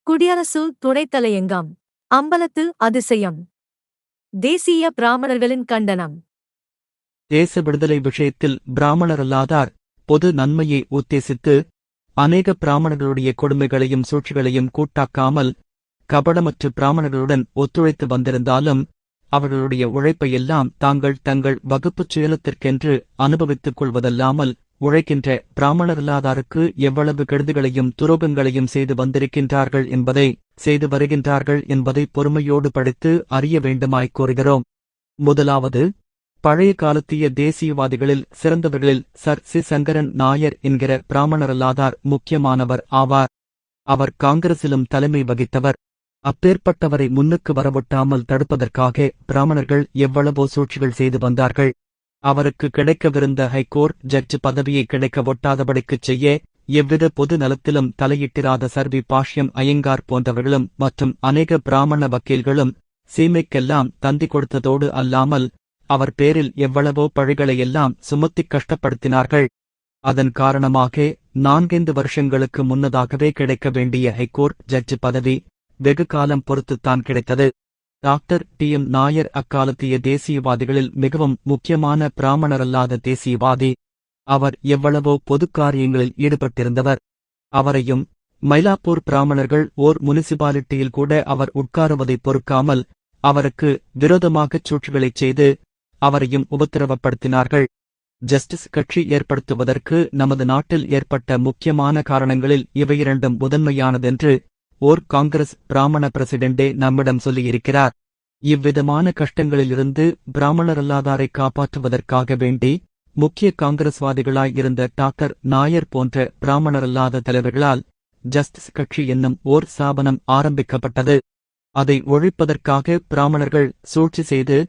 குடியரசு துணைத் தலையங்கம். அம்பலத்து அதிசயம். தேசிய பிராமணர்களின் கண்டனம். தேச விடுதலை விஷயத்தில் பிராமணரல்லாதார் பொது நன்மையை உத்தேசித்து அநேக பிராமணர்களுடைய கொடுமைகளையும் சூழ்ச்சிகளையும் கூட்டாக்காமல் கபடமற்ற பிராமணர்களுடன் ஒத்துழைத்து வந்திருந்தாலும் அவர்களுடைய உழைப்பையெல்லாம் தாங்கள் தங்கள் வகுப்புச் சுயலத்திற்கென்று அனுபவித்துக் கொள்வதல்லாமல் உழைக்கின்ற பிராமணரல்லாதாருக்கு எவ்வளவு கெடுதிகளையும் துரோகங்களையும் செய்து வருகின்றார்கள் என்பதை பொறுமையோடு படித்து அறிய வேண்டுமாய்க் கோருகிறோம். முதலாவது, பழைய காலத்திய தேசியவாதிகளில் சிறந்தவர்களில் சர் சி சங்கரன் நாயர் என்கிற பிராமணரல்லாதார் முக்கியமானவர் ஆவார். அவர் காங்கிரசிலும் தலைமை வகித்தவர். அப்பேற்பட்டவரை முன்னுக்கு வரவொட்டாமல் தடுப்பதற்காக பிராமணர்கள் எவ்வளவோ சூழ்ச்சிகள் செய்து வந்தார்கள். அவருக்கு கிடைக்கவிருந்த ஹைகோர்ட் ஜட்ஜ் பதவியை கிடைக்க ஒட்டாதபடிக்குச் செய்ய எவ்வித பொது நலத்திலும் தலையிட்டிராத சர்வி பாஷ்யம் ஐயங்கார் போன்றவர்களும் மற்றும் அநேக பிராமண வக்கீல்களும் சீமைக்கெல்லாம் தந்தி கொடுத்ததோடு அல்லாமல் அவர் பேரில் எவ்வளவோ பழிகளையெல்லாம் சுமத்திக் கஷ்டப்படுத்தினார்கள். அதன் காரணமாக 4 வருஷங்களுக்கு முன்னதாகவே கிடைக்க வேண்டிய ஹைகோர்ட் ஜட்ஜ் பதவி வெகு காலம் பொறுத்துத்தான் கிடைத்தது. Doctor T M. நாயர் அக்காலத்திய தேசியவாதிகளில் மிகவும் முக்கியமான பிராமணரல்லாத தேசியவாதி. அவர் எவ்வளவோ பொதுக் காரியங்களில் ஈடுபட்டிருந்தவர். அவரையும் மயிலாப்பூர் பிராமணர்கள் ஓர் முனிசிபாலிட்டியில் கூட அவர் உட்காருவதை பொறுக்காமல் அவருக்கு விரோதமாகச் சூழ்ச்சிகளைச் செய்து அவரையும் உபத்திரவப்படுத்தினார்கள். ஜஸ்டிஸ் கட்சி ஏற்படுத்துவதற்கு நமது நாட்டில் ஏற்பட்ட முக்கியமான காரணங்களில் இவையிரண்டும் முதன்மையானதென்று ஓர் காங்கிரஸ் பிராமண பிரசிடெண்டே நம்மிடம் சொல்லியிருக்கிறார். இவ்விதமான கஷ்டங்களிலிருந்து பிராமணரல்லாதாரை காப்பாற்றுவதற்காக வேண்டி முக்கிய காங்கிரஸ்வாதிகளாயிருந்த டாக்டர் நாயர் போன்ற பிராமணரல்லாத தலைவர்களால் ஜஸ்டிஸ் கட்சி என்னும் ஓர் ஸ்தாபனம் ஆரம்பிக்கப்பட்டது. அதை ஒழிப்பதற்காக பிராமணர்கள் சூழ்ச்சி செய்து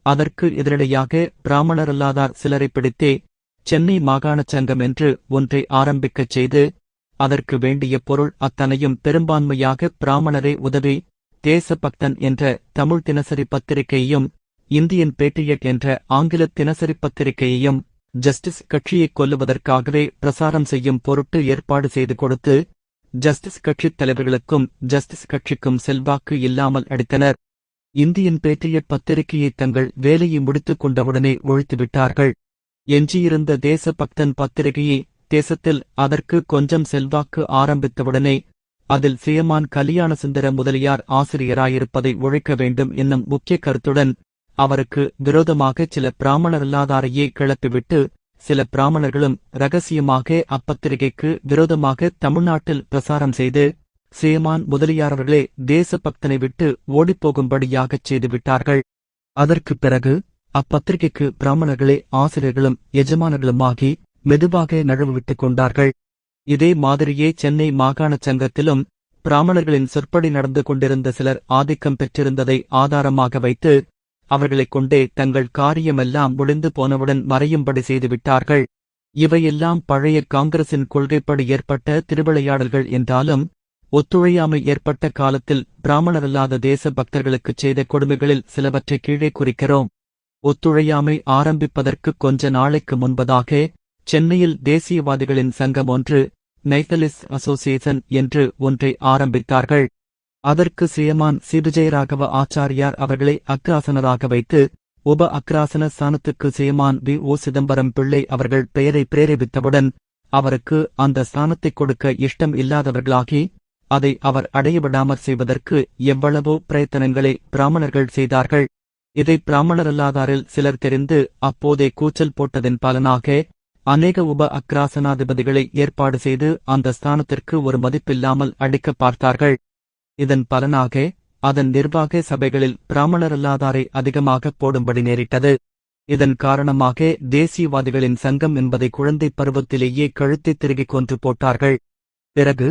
அதற்கு எதிரடையாக பிராமணரல்லாதார் சிலரை பிடித்தே சென்னை மாகாணச் சங்கம் என்று ஒன்றை ஆரம்பிக்கச் செய்து அதற்கு வேண்டிய பொருள் அத்தனையும் பெரும்பான்மையாக பிராமணரே உதவி தேசபக்தன் என்ற தமிழ் தினசரி பத்திரிகையையும் இந்தியன் பேட்ரியட் என்ற ஆங்கில தினசரி பத்திரிகையையும் ஜஸ்டிஸ் கட்சியைக் கொல்லுவதற்காகவே பிரசாரம் செய்யும் பொருட்டு ஏற்பாடு செய்து கொடுத்து ஜஸ்டிஸ் கட்சித் தலைவர்களுக்கும் ஜஸ்டிஸ் கட்சிக்கும் செல்வாக்கு இல்லாமல் அடித்தனர். இந்தியன் பேட்ரியட் பத்திரிகையை தங்கள் வேலையை முடித்துக் கொண்டவுடனே ஒழித்துவிட்டார்கள். எஞ்சியிருந்த தேசபக்தன் பத்திரிகையை தேசத்தில் அதற்கு கொஞ்சம் செல்வாக்கு ஆரம்பித்தவுடனே அதில் சீமான் கல்யாணசுந்தர முதலியார் ஆசிரியராயிருப்பதை ஒழிக்க வேண்டும் என்னும் முக்கிய கருத்துடன் அவருக்கு விரோதமாக சில பிராமணரல்லாதாரையே கிளப்பிவிட்டு சில பிராமணர்களும் இரகசியமாக அப்பத்திரிகைக்கு விரோதமாக தமிழ்நாட்டில் பிரசாரம் செய்து சீமான் முதலியாரவர்களே தேசபக்தனை விட்டு ஓடிப்போகும்படியாகச் செய்துவிட்டார்கள். அதற்குப் பிறகு அப்பத்திரிகைக்கு பிராமணர்களே ஆசிரியர்களும் எஜமானர்களுமாகி மெதுவாக நழுவு விட்டுக் கொண்டார்கள். இதே மாதிரியே சென்னை மாகாணச் சங்கத்திலும் பிராமணர்களின் சொற்படி நடந்து கொண்டிருந்த சிலர் ஆதிக்கம் பெற்றிருந்ததை ஆதாரமாக வைத்து அவர்களைக் கொண்டே தங்கள் காரியமெல்லாம் முடிந்து போனவுடன் மறையும்படி செய்துவிட்டார்கள். இவையெல்லாம் பழைய காங்கிரசின் கொள்கைப்படி ஏற்பட்ட திருவிளையாடல்கள் என்றாலும் ஒத்துழையாமை ஏற்பட்ட காலத்தில் பிராமணரல்லாத தேச பக்தர்களுக்குச் செய்த கொடுமைகளில் சிலவற்றை கீழே குறிக்கிறோம். ஒத்துழையாமை ஆரம்பிப்பதற்கு கொஞ்ச நாளைக்கு முன்பதாக சென்னையில் தேசியவாதிகளின் சங்கம் ஒன்று நைத்தலிஸ்ட் அசோசியேஷன் என்று ஒன்றை ஆரம்பித்தார்கள். அதற்கு சீமான் சி. விஜயராகவ ஆச்சாரியார் அவர்களை அக்ராசனராக வைத்து உப அக்ராசன ஸ்தானத்துக்கு சீமான் வி. ஓ. சிதம்பரம் பிள்ளை அவர்கள் பெயரை பிரேரிப்பித்தவுடன் அவருக்கு அந்த ஸ்தானத்தைக் கொடுக்க இஷ்டம் இல்லாதவர்களாகி அதை அவர் அடையவிடாமற் செய்வதற்கு எவ்வளவோ பிரயத்தனங்களை பிராமணர்கள் செய்தார்கள். இதை பிராமணரல்லாதாரில் சிலர் தெரிந்து அப்போதே கூச்சல் போட்டதின் பலனாக அநேக உப அக்ராசனாதிபதிகளை ஏற்பாடு செய்து அந்த ஸ்தானத்திற்கு ஒரு மதிப்பில்லாமல் அடிக்கப் பார்த்தார்கள். இதன் பலனாக அதன் நிர்வாக சபைகளில் பிராமணரல்லாதாரை அதிகமாக போடும்படி நேரிட்டது. இதன் காரணமாக தேசியவாதிகளின் சங்கம் என்பதை குழந்தை பருவத்திலேயே கழுத்தைத் திருகிக் கொன்று போட்டார்கள். பிறகு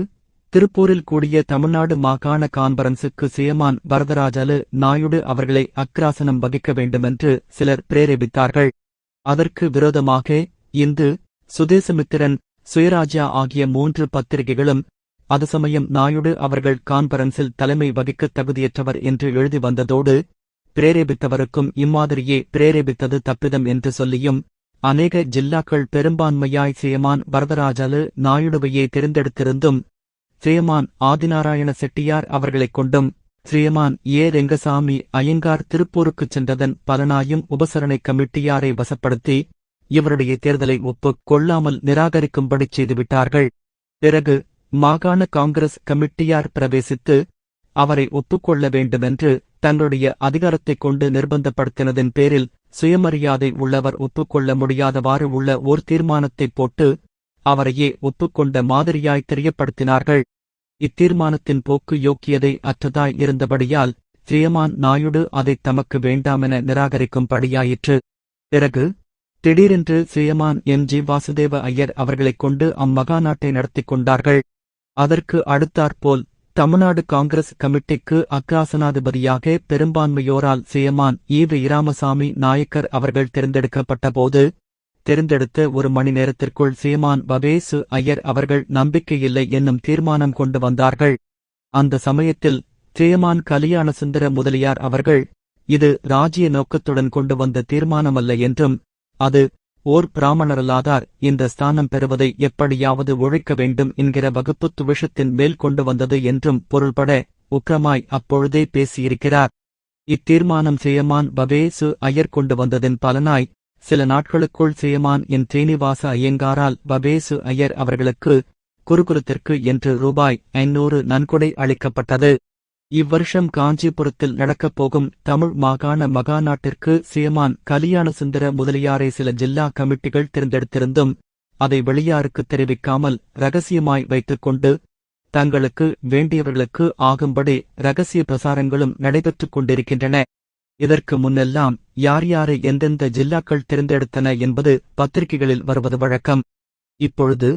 திருப்பூரில் கூடிய தமிழ்நாடு மாகாண கான்பரன்சுக்கு சீமான் வரதராஜலு நாயுடு அவர்களை அக்ராசனம் வகிக்க வேண்டுமென்று சிலர் பிரேரிப்பித்தார்கள். அதற்கு விரோதமாக இந்து, சுதேசமித்திரன், சுயராஜ்யா ஆகிய 3 பத்திரிகைகளும் அது சமயம் நாயுடு அவர்கள் கான்பரன்சில் தலைமை வகிக்கத் தகுதியற்றவர் என்று எழுதி வந்ததோடு பிரேரேபித்தவருக்கும் இம்மாதிரியே பிரேரேபித்தது தப்பிதம் என்று சொல்லியும் அநேக ஜில்லாக்கள் பெரும்பான்மையாய் சீமான் வரதராஜலு நாயுடுவையே தெரிந்தெடுத்திருந்தும் ஸ்ரீமான் ஆதிநாராயண செட்டியார் அவர்களைக் கொண்டும் ஸ்ரீமான் ஏ ரெங்கசாமி ஐயங்கார் திருப்பூருக்குச் சென்றதன் பலனாயும் உபசரணை கமிட்டியாரை வசப்படுத்தி இவருடைய தேர்தலை ஒப்புக் கொள்ளாமல் நிராகரிக்கும்படி செய்துவிட்டார்கள். பிறகு மாகாண காங்கிரஸ் கமிட்டியார் பிரவேசித்து அவரை ஒப்புக்கொள்ள வேண்டுமென்று தங்களுடைய அதிகாரத்தைக் கொண்டு நிர்பந்தப்படுத்தினதின் பேரில் சுயமரியாதை உள்ளவர் ஒப்புக்கொள்ள முடியாதவாறு உள்ள ஓர் தீர்மானத்தைப் போட்டு அவரையே ஒப்புக்கொண்ட மாதிரியாய் தெரியப்படுத்தினார்கள். இத்தீர்மானத்தின் போக்கு யோக்கியதை அற்றதாய் இருந்தபடியால் ஸ்ரீமான் நாயுடு அதைத் தமக்கு வேண்டாமென நிராகரிக்கும்படியாயிற்று. பிறகு திடீரென்று ஸ்ரீமான் எம்.ஜி. வாசுதேவ ஐயர் அவர்களைக் கொண்டு அம்மகாநாட்டை நடத்திக் கொண்டார்கள். அதற்கு அடுத்தாற்போல் தமிழ்நாடு காங்கிரஸ் கமிட்டிக்கு அக்ராசனாதிபதியாக பெரும்பான்மையோரால் ஸ்ரீமான் ஈ.வி. இராமசாமி நாயக்கர் அவர்கள் தேர்ந்தெடுக்கப்பட்டபோது தெரிந்தெடுத்த ஒரு மணி நேரத்திற்குள் ஸ்ரீமான் வவேசு ஐயர் அவர்கள் நம்பிக்கையில்லை என்னும் தீர்மானம் கொண்டு வந்தார்கள். அந்த சமயத்தில் ஸ்ரீமான் கலியாணசுந்தர முதலியார் அவர்கள் இது ராஜ்ய நோக்கத்துடன் கொண்டு வந்த தீர்மானமல்ல என்றும் அது ஓர் பிராமணரல்லாதார் இந்த ஸ்தானம் பெறுவதை எப்படியாவது ஒழிக்க வேண்டும் என்கிற வகுப்புத் துவேஷத்தின் மேல் கொண்டு வந்தது என்றும் பொருள்பட உக்கிரமாய் அப்பொழுதே பேசியிருக்கிறார். இத்தீர்மானம் ஸ்ரீமான் வவேசு ஐயர் கொண்டு வந்ததின் பலனாய் சில நாட்களுக்குள் ஸ்ரீமான் என் ஸ்ரீனிவாச ஐயங்காரால் வவேசு ஐயர் அவர்களுக்கு குருகுலத்திற்கு என்று ரூபாய் 500 நன்கொடை அளிக்கப்பட்டது. இவ்வருஷம் காஞ்சிபுரத்தில் நடக்கப் போகும் தமிழ் மாகாண மகாநாட்டிற்கு ஸ்ரீமான் கலியாணசுந்தர முதலியாரை சில ஜில்லா கமிட்டிகள் தேர்ந்தெடுத்திருந்தும் அதை வெளியாருக்குத் தெரிவிக்காமல் இரகசியமாய் வைத்துக் கொண்டு தங்களுக்கு வேண்டியவர்களுக்கு ஆகும்படி இரகசிய பிரசாரங்களும் நடைபெற்றுக் கொண்டிருக்கின்றன. இதற்கு முன்னெல்லாம் யார் யாரை எந்தெந்த ஜில்லாக்கள் தேர்ந்தெடுத்தன என்பது பத்திரிகைகளில் வருவது வழக்கம். இப்பொழுது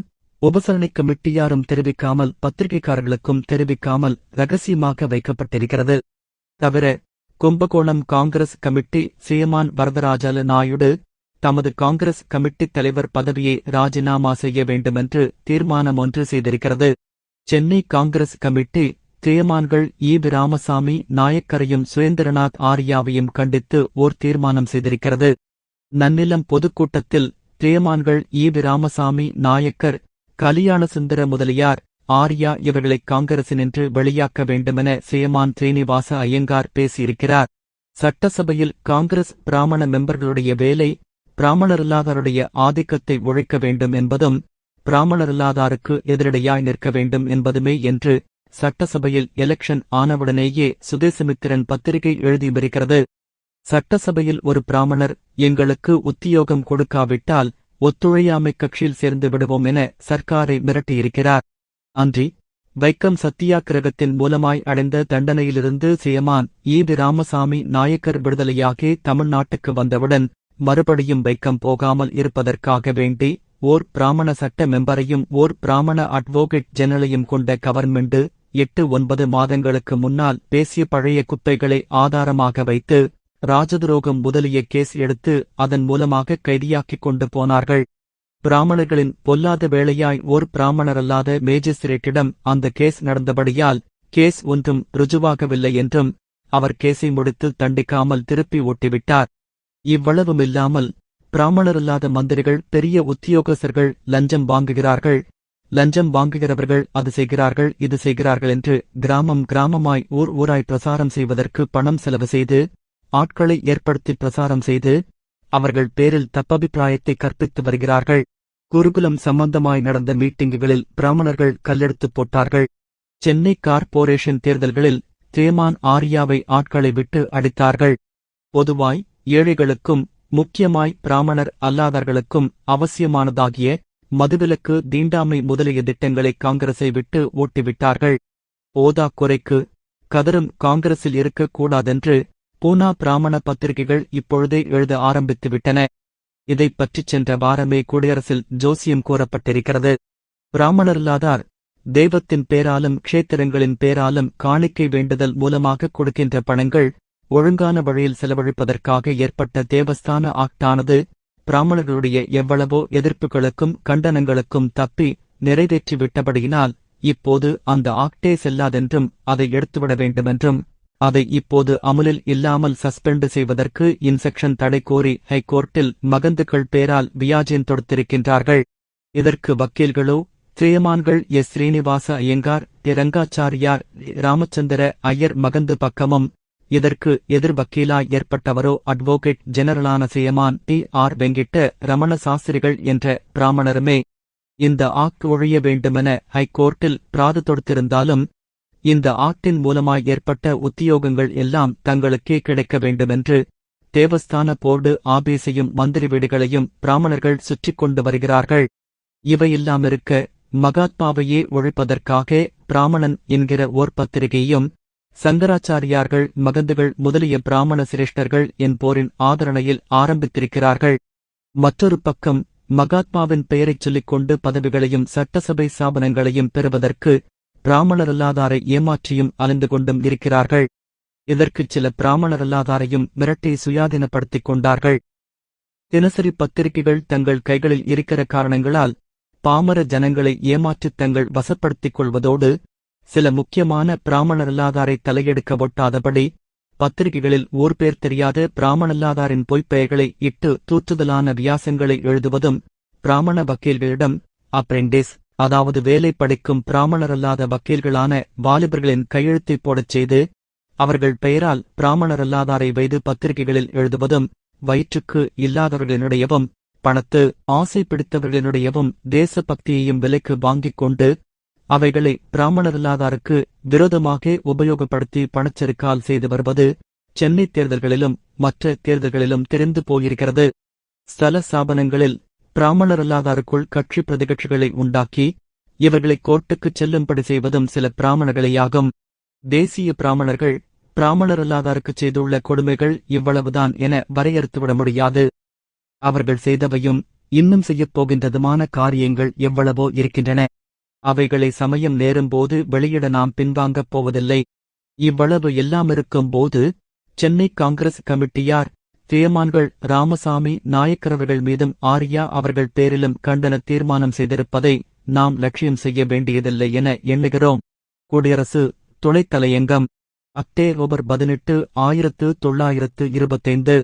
உபசரணை கமிட்டியாரும் தெரிவிக்காமல் பத்திரிகைக்காரர்களுக்கும் தெரிவிக்காமல் இரகசியமாக வைக்கப்பட்டிருக்கிறது. தவிர கும்பகோணம் காங்கிரஸ் கமிட்டி ஸ்ரீமான் வரதராஜல நாயுடு தமது காங்கிரஸ் கமிட்டித் தலைவர் பதவியை ராஜினாமா செய்ய வேண்டுமென்று தீர்மானம் ஒன்று செய்திருக்கிறது. சென்னை காங்கிரஸ் கமிட்டி ஸ்ரீமான்கள் ஈ.வி. ராமசாமி நாயக்கரையும் சுரேந்திரநாத் ஆரியாவையும் கண்டித்து ஓர் தீர்மானம் செய்திருக்கிறது. நன்னிலம் பொதுக்கூட்டத்தில் ஸ்ரீமான்கள் ஈ.வி. ராமசாமி நாயக்கர் கலியாணசுந்தர முதலியார் ஆரியா இவர்களை காங்கிரசினின்று வெளியாக்க வேண்டுமென ஸ்ரீமான் ஸ்ரீனிவாச ஐயங்கார் பேசியிருக்கிறார். சட்டசபையில் காங்கிரஸ் பிராமண மெம்பர்களுடைய வேலை பிராமணரில்லாதாருடைய ஆதிக்கத்தை ஒழிக்க வேண்டும் என்பதும் பிராமணரில்லாதாருக்கு எதிரடையாய் நிற்க வேண்டும் என்பதுமே என்று சட்டசபையில் எலெக்ஷன் ஆனவுடனேயே சுதேசமித்திரன் பத்திரிகை எழுதியிருக்கிறது. சட்டசபையில் ஒரு பிராமணர் எங்களுக்கு உத்தியோகம் கொடுக்காவிட்டால் ஒத்துழையாமை கட்சியில் சேர்ந்து விடுவோம் என சர்க்காரை மிரட்டியிருக்கிறார். அன்றி வைக்கம் சத்தியாகிரகத்தின் மூலமாய் அடைந்த தண்டனையிலிருந்து ஸ்ரீமான் ஈ.வி. ராமசாமி நாயக்கர் விடுதலையாகி தமிழ்நாட்டுக்கு வந்தவுடன் மறுபடியும் வைக்கம் போகாமல் இருப்பதற்காக வேண்டி ஓர் பிராமண சட்ட மெம்பரையும் ஓர் பிராமண அட்வோகேட் ஜெனரலையும் கொண்ட கவர்மெண்ட் 8-9 மாதங்களுக்கு முன்னால் பேசிய பழைய குப்பைகளை ஆதாரமாக வைத்து ராஜதுரோகம் முதலிய கேஸ் எடுத்து அதன் மூலமாக கைதியாக்கிக் கொண்டு போனார்கள். பிராமணர்களின் பொல்லாத வேளையாய் ஓர் பிராமணரல்லாத மேஜிஸ்திரேட்டிடம் அந்த கேஸ் நடந்தபடியால் கேஸ் ஒன்றும் ருஜுவாகவில்லை என்றும் அவர் கேஸை முடித்து தண்டிக்காமல் திருப்பி ஓட்டிவிட்டார். இவ்வளவுமில்லாமல் பிராமணரல்லாத மந்திரிகள் பெரிய உத்தியோகஸ்தர்கள் லஞ்சம் வாங்குகிறார்கள், லஞ்சம் வாங்குகிறவர்கள் அது செய்கிறார்கள் இது செய்கிறார்கள் என்று கிராமம் கிராமமாய் ஊர் ஊராய் பிரசாரம் செய்வதற்கு பணம் செலவு செய்து ஆட்களை ஏற்படுத்தி பிரசாரம் செய்து அவர்கள் பேரில் தப்பபிப்பிராயத்தை கற்பித்து வருகிறார்கள். குருகுலம் சம்பந்தமாய் நடந்த மீட்டிங்குகளில் பிராமணர்கள் கல்லெடுத்துப் போட்டார்கள். சென்னை கார்ப்போரேஷன் தேர்தல்களில் ஸ்ரீமான் ஆரியாவை ஆட்களை விட்டு அடித்தார்கள். பொதுவாய் ஏழைகளுக்கும் முக்கியமாய் பிராமணர் அல்லாதவர்களுக்கும் அவசியமானதாகிய மதுவிலக்கு தீண்டாமை முதலிய திட்டங்களை காங்கிரஸை விட்டு ஓட்டிவிட்டார்கள். ஓதா குறைக்கு கதரும் காங்கிரஸில் இருக்கக்கூடாதென்று பூனா பிராமண பத்திரிகைகள் இப்பொழுதே எழுத ஆரம்பித்துவிட்டன. இதைப் பற்றிச் சென்ற வாரமே குடியரசில் ஜோசியம் கூறப்பட்டிருக்கிறது. பிராமணரில்லாதார் தெய்வத்தின் பேராலும் க்ஷேத்திரங்களின் பேராலும் காணிக்கை வேண்டுதல் மூலமாக கொடுக்கின்ற பணங்கள் ஒழுங்கான வழியில் செலவழிப்பதற்காக ஏற்பட்ட தேவஸ்தான ஆக்டானது பிராமணர்களுடைய எவ்வளவோ எதிர்ப்புகளுக்கும் கண்டனங்களுக்கும் தப்பி நிறைவேற்றிவிட்டபடியினால் இப்போது அந்த ஆக்டே செல்லாதென்றும் அதை எடுத்துவிட வேண்டுமென்றும் அதை இப்போது அமுலில் இல்லாமல் சஸ்பெண்ட் செய்வதற்கு இன்செக்ஷன் தடை கோரி ஹைகோர்ட்டில் மகந்துக்கள் பேரால் வியாஜியம் தொடுத்திருக்கின்றார்கள். இதற்கு வக்கீல்களோ சேயமான்கள் எஸ். ஸ்ரீனிவாச ஐயங்கார், டி. ரங்காச்சாரியார், ராமச்சந்திர ஐயர் மகந்து பக்கமும், இதற்கு எதிர் வக்கீலாய் ஏற்பட்டவரோ அட்வோகேட் ஜெனரலான சேயமான் டி. ஆர். வெங்கிட்ட ரமண சாஸ்திரிகள் என்ற பிராமணருமே. இந்த ஆக்ட் ஒழிய வேண்டுமென ஹைகோர்ட்டில் பிராது தொடுத்திருந்தாலும், இந்த ஆக்டின் மூலமாய் ஏற்பட்ட உத்தியோகங்கள் எல்லாம் தங்களுக்கே கிடைக்க வேண்டுமென்று தேவஸ்தான போர்டு ஆபீஸையும் மந்திரி வீடுகளையும் பிராமணர்கள் சுற்றிக் கொண்டு வருகிறார்கள். இவையில்லாமிருக்க மகாத்மாவையே ஒழிப்பதற்காக பிராமணன் என்கிற ஓர் பத்திரிகையும், சங்கராச்சாரியார்கள், மகந்துகள் முதலிய பிராமண சிரேஷ்டர்கள் என்போரின் ஆதரணையில் ஆரம்பித்திருக்கிறார்கள். மற்றொரு பக்கம் மகாத்மாவின் பெயரைச் சொல்லிக்கொண்டு பதவிகளையும் சட்டசபை ஸ்தாபனங்களையும் பெறுவதற்கு பிராமணரல்லாதாரை ஏமாற்றியும் அலைந்து கொண்டும் இருக்கிறார்கள். இதற்குச் சில பிராமணரல்லாதாரையும் மிரட்டி சுயாதீனப்படுத்திக் கொண்டார்கள். தினசரி பத்திரிகைகள் தங்கள் கைகளில் இருக்கிற காரணங்களால் பாமர ஜனங்களை ஏமாற்றித் தங்கள் வசப்படுத்திக் கொள்வதோடு, சில முக்கியமான பிராமணரல்லாதாரை தலையெடுக்க ஒட்டாதபடி பத்திரிகைகளில் ஊர் பேர் தெரியாத பிராமணல்லாதாரின் பொய்ப்பெயர்களை இட்டு தூற்றுதலான வியாசங்களை எழுதுவதும், பிராமண வக்கீல்களிடம் அப்ரெண்டிஸ், அதாவது வேலை படிக்கும் பிராமணரல்லாத வக்கீல்களான வாலிபர்களின் கையெழுத்தைப் போடச் செய்து அவர்கள் பெயரால் பிராமணரல்லாதாரை வைத்து பத்திரிகைகளில் எழுதுவதும், வயிற்றுக்கு இல்லாதவர்களினுடையவும் பணத்து ஆசை பிடித்தவர்களினுடையவும் தேசபக்தியையும் விலைக்கு வாங்கிக் கொண்டு அவைகளை பிராமணரல்லாதாருக்கு விரோதமாக உபயோகப்படுத்தி பணச்செருக்கால் செய்து வருவது சென்னை தேர்தல்களிலும் மற்ற தேர்தல்களிலும் தெரிந்து போயிருக்கிறது. ஸ்தல ஸ்தாபனங்களில் பிராமணரல்லாதாருக்குள் கட்சி பிரதிகட்சிகளை உண்டாக்கி இவர்களை கோர்ட்டுக்குச் செல்லும்படி செய்வதும் சில பிராமணர்களேயாகும். தேசிய பிராமணர்கள் பிராமணரல்லாதாருக்குச் செய்துள்ள கொடுமைகள் இவ்வளவுதான் என வரையறுத்துவிட முடியாது. அவர்கள் செய்தவையும் இன்னும் செய்யப் போகின்றதுமான காரியங்கள் எவ்வளவோ இருக்கின்றன. அவைகளை சமயம் நேரும்போது வெளியிட நாம் பின்வாங்கப் போவதில்லை. இவ்வளவு எல்லாமிருக்கும் போது சென்னை காங்கிரஸ் கமிட்டியார் சேயமான்கள் ராமசாமி நாயக்கரவர்கள் மீதும் ஆரியா அவர்கள் பேரிலும் கண்டன தீர்மானம் செய்திருப்பதை நாம் லட்சியம் செய்ய வேண்டியதில்லை என எண்ணுகிறோம். குடியரசு துணைத் தலையங்கம், அக்டோபர் 18, 1925.